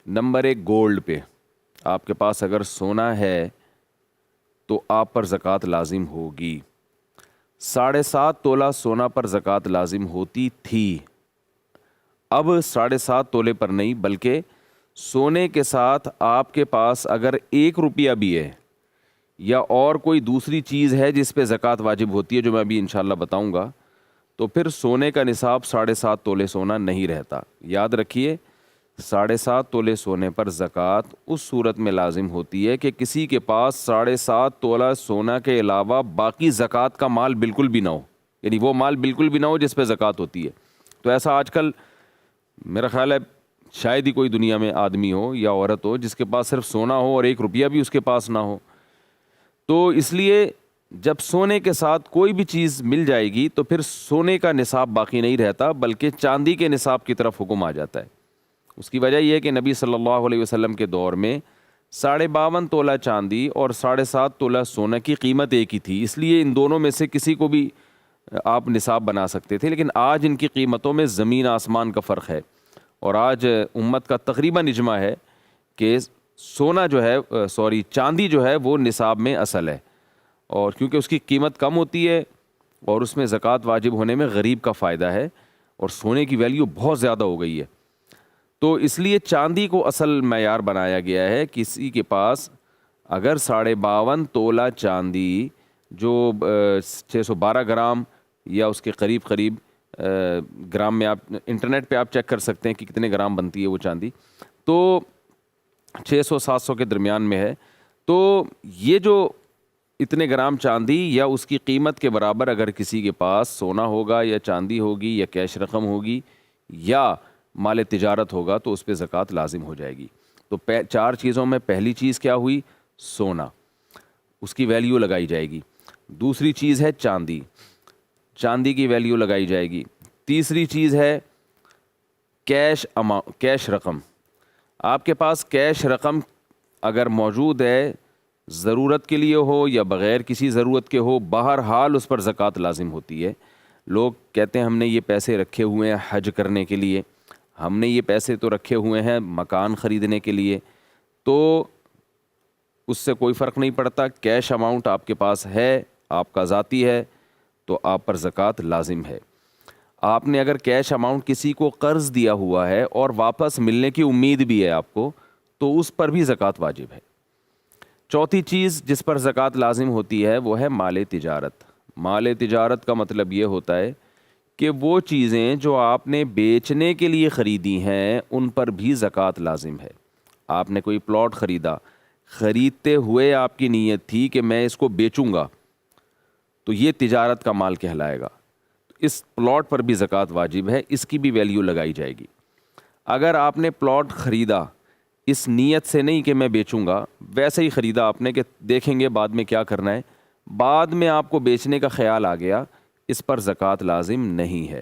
Number 1 gold پہ، آپ کے پاس اگر سونا ہے تو آپ پر زکوٰۃ لازم ہوگی۔ 7.5 تولہ سونا پر زکوٰۃ لازم ہوتی تھی، اب 7.5 تولے پر نہیں، بلکہ سونے کے ساتھ آپ کے پاس اگر 1 روپیہ بھی ہے یا اور کوئی دوسری چیز ہے جس پہ زکوٰۃ واجب ہوتی ہے، جو میں ابھی انشاءاللہ بتاؤں گا، تو پھر سونے کا نصاب 7.5 تولے سونا نہیں رہتا۔ یاد رکھیے 7.5 تولے سونے پر زکوٰۃ اس صورت میں لازم ہوتی ہے کہ کسی کے پاس 7.5 تولہ سونا کے علاوہ باقی زکوٰۃ کا مال بالکل بھی نہ ہو، یعنی وہ مال بالکل بھی نہ ہو جس پہ زکوٰۃ ہوتی ہے۔ تو ایسا آج کل میرا خیال ہے شاید ہی کوئی دنیا میں آدمی ہو یا عورت ہو جس کے پاس صرف سونا ہو اور 1 روپیہ بھی اس کے پاس نہ ہو۔ تو اس لیے جب سونے کے ساتھ کوئی بھی چیز مل جائے گی تو پھر سونے کا نصاب باقی نہیں رہتا، بلکہ چاندی کے نصاب کی طرف حکم آ جاتا ہے۔ اس کی وجہ یہ ہے کہ نبی صلی اللہ علیہ وسلم کے دور میں 52.5 تولہ چاندی اور 7.5 تولہ سونا کی قیمت ایک ہی تھی، اس لیے ان دونوں میں سے کسی کو بھی آپ نصاب بنا سکتے تھے، لیکن آج ان کی قیمتوں میں زمین آسمان کا فرق ہے، اور آج امت کا تقریباً اجماع ہے کہ سونا جو ہے چاندی جو ہے وہ نصاب میں اصل ہے، اور کیونکہ اس کی قیمت کم ہوتی ہے اور اس میں زکوٰۃ واجب ہونے میں غریب کا فائدہ ہے، اور سونے کی ویلیو بہت زیادہ ہو گئی ہے، تو اس لیے چاندی کو اصل معیار بنایا گیا ہے۔ کسی کے پاس اگر 52.5 تولہ چاندی جو 612 گرام یا اس کے قریب قریب گرام میں، آپ انٹرنیٹ پہ آپ چیک کر سکتے ہیں کہ کتنے گرام بنتی ہے وہ چاندی، تو 600-700 کے درمیان میں ہے، تو یہ جو اتنے گرام چاندی یا اس کی قیمت کے برابر اگر کسی کے پاس سونا ہوگا یا چاندی ہوگی یا کیش رقم ہوگی یا مال تجارت ہوگا تو اس پہ زکوٰۃ لازم ہو جائے گی۔ تو 4 چیزوں میں پہلی چیز کیا ہوئی؟ سونا، اس کی ویلیو لگائی جائے گی۔ دوسری چیز ہے چاندی، چاندی کی ویلیو لگائی جائے گی۔ تیسری چیز ہے کیش رقم، آپ کے پاس کیش رقم اگر موجود ہے، ضرورت کے لیے ہو یا بغیر کسی ضرورت کے ہو، بہرحال اس پر زکوٰۃ لازم ہوتی ہے۔ لوگ کہتے ہیں ہم نے یہ پیسے رکھے ہوئے ہیں حج کرنے کے لیے، ہم نے یہ پیسے تو رکھے ہوئے ہیں مکان خریدنے کے لیے، تو اس سے کوئی فرق نہیں پڑتا، کیش اماؤنٹ آپ کے پاس ہے، آپ کا ذاتی ہے، تو آپ پر زکوٰۃ لازم ہے۔ آپ نے اگر کیش اماؤنٹ کسی کو قرض دیا ہوا ہے اور واپس ملنے کی امید بھی ہے آپ کو، تو اس پر بھی زکوٰۃ واجب ہے۔ چوتھی چیز جس پر زکوٰۃ لازم ہوتی ہے وہ ہے مال تجارت۔ مال تجارت کا مطلب یہ ہوتا ہے کہ وہ چیزیں جو آپ نے بیچنے کے لیے خریدی ہیں ان پر بھی زکوٰۃ لازم ہے۔ آپ نے کوئی پلاٹ خریدا، خریدتے ہوئے آپ کی نیت تھی کہ میں اس کو بیچوں گا، تو یہ تجارت کا مال کہلائے گا، اس پلاٹ پر بھی زکوٰۃ واجب ہے، اس کی بھی ویلیو لگائی جائے گی۔ اگر آپ نے پلاٹ خریدا اس نیت سے نہیں کہ میں بیچوں گا، ویسے ہی خریدا آپ نے کہ دیکھیں گے بعد میں کیا کرنا ہے، بعد میں آپ کو بیچنے کا خیال آ گیا، اس پر زکوٰۃ لازم نہیں ہے۔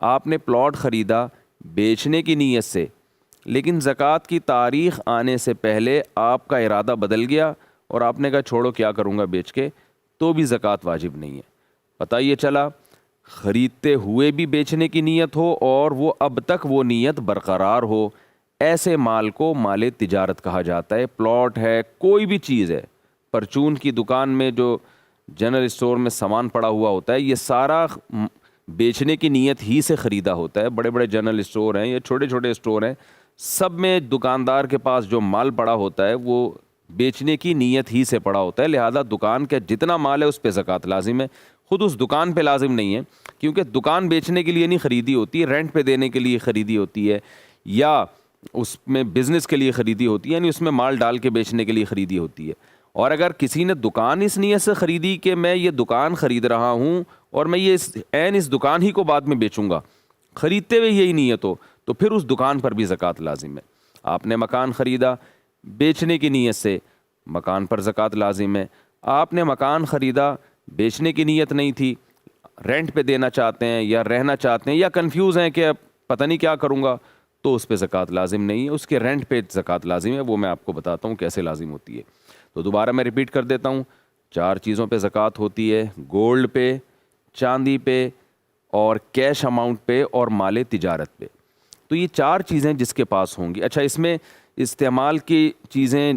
آپ نے پلاٹ خریدا بیچنے کی نیت سے، لیکن زکوٰۃ کی تاریخ آنے سے پہلے آپ کا ارادہ بدل گیا اور آپ نے کہا چھوڑو کیا کروں گا بیچ کے، تو بھی زکوٰۃ واجب نہیں ہے۔ پتہ یہ چلا خریدتے ہوئے بھی بیچنے کی نیت ہو اور وہ اب تک وہ نیت برقرار ہو، ایسے مال کو مال تجارت کہا جاتا ہے۔ پلاٹ ہے، کوئی بھی چیز ہے، پرچون کی دکان میں جو جنرل اسٹور میں سامان پڑا ہوا ہوتا ہے، یہ سارا بیچنے کی نیت ہی سے خریدا ہوتا ہے۔ بڑے بڑے جنرل اسٹور ہیں یا چھوٹے چھوٹے اسٹور ہیں، سب میں دکاندار کے پاس جو مال پڑا ہوتا ہے وہ بیچنے کی نیت ہی سے پڑا ہوتا ہے، لہذا دکان کا جتنا مال ہے اس پہ زکوٰۃ لازم ہے۔ خود اس دکان پہ لازم نہیں ہے، کیونکہ دکان بیچنے کے لیے نہیں خریدی ہوتی ہے، رینٹ پہ دینے کے لیے خریدی ہوتی ہے، یا اس میں بزنس کے لیے خریدی ہوتی ہے، یعنی اس میں مال ڈال کے بیچنے کے لیے خریدی ہوتی ہے۔ اور اگر کسی نے دکان اس نیت سے خریدی کہ میں یہ دکان خرید رہا ہوں اور میں یہ اس دکان ہی کو بعد میں بیچوں گا، خریدتے ہوئے یہی نیت ہو، تو پھر اس دکان پر بھی زکوٰۃ لازم ہے۔ آپ نے مکان خریدا بیچنے کی نیت سے، مکان پر زکوٰۃ لازم ہے۔ آپ نے مکان خریدا بیچنے کی نیت نہیں تھی، رینٹ پہ دینا چاہتے ہیں یا رہنا چاہتے ہیں یا کنفیوز ہیں کہ پتہ نہیں کیا کروں گا، تو اس پہ زکوٰۃ لازم نہیں ہے، اس کے رینٹ پہ زکوٰۃ لازم ہے۔ وہ میں آپ کو بتاتا ہوں کیسے لازم ہوتی ہے۔ تو دوبارہ میں ریپیٹ کر دیتا ہوں، 4 چیزوں پہ زکوٰۃ ہوتی ہے: گولڈ پہ، چاندی پہ، اور کیش اماؤنٹ پہ، اور مال تجارت پہ۔ تو یہ 4 چیزیں جس کے پاس ہوں گی. اچھا اس میں استعمال کی چیزیں